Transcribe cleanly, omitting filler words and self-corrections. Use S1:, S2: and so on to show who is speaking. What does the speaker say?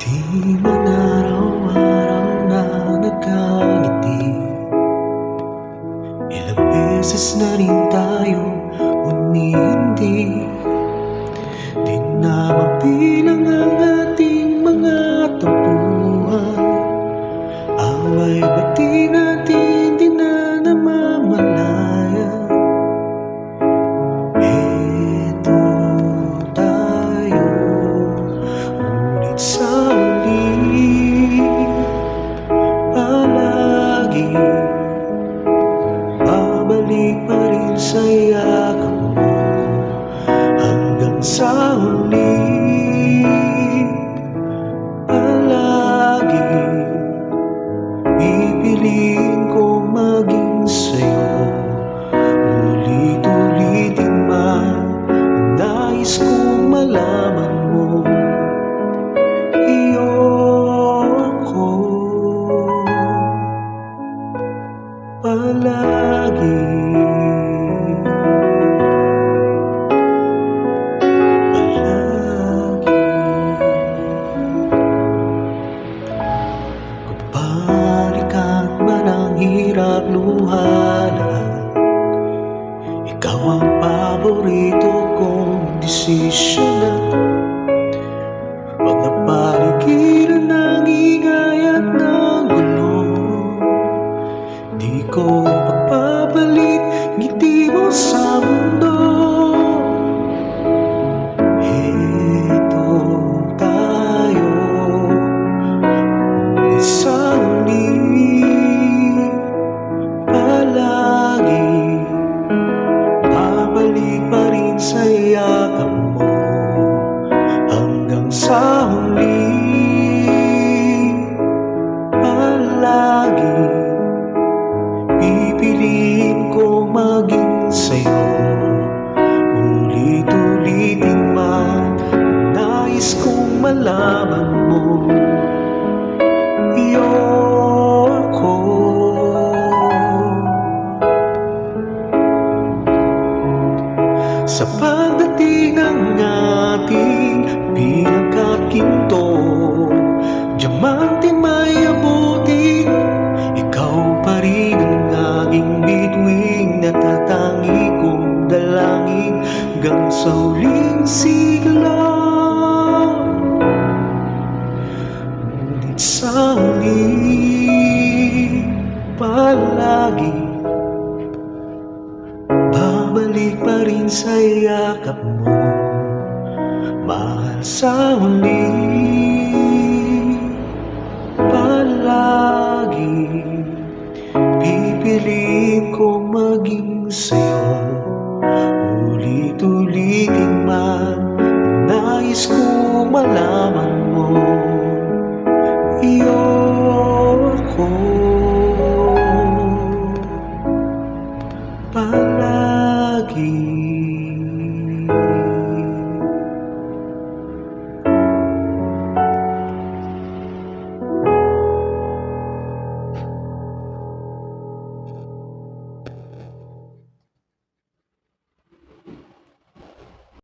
S1: Di man araw-araw na nagkangiti, ilang beses na rin tayo umindi. Di na mabilang ang ating mga tampuhan, away bati natin di na namamalayan. Eto tayo ulit sa uli, palagi babalik pa rin sa yakap mo hanggang sa huli. Palagi pipiliin kong maging sa'yo, ulit-ulitin man nais kong malaman mo. Iyo ako palagi. Balikan man ang hirap luhala, ikaw ang paborito kong desisyon na. Pag napaligiran ng ingay at ng gulo, di ko pagpapalit ngiti mo sa mundo. Eto tayo sa uli, palagi babalik pa rin sa yakap mo hanggang sa huli. Palagi pipiliin ko maging sa'yo, ulit-ulitin man nais kong malaman mo. Iyo ako sa pagdating ng ating pinagkakinto, diamante may abutin, ikaw pa rin ang aking bituing, natatangi kong dalangin hanggang sa huling sigla. Ngunit sa huli, palagi babalik pa rin sa yakap mo, mahal. Sa huli, palagi pipiliin ko maging sa'yo.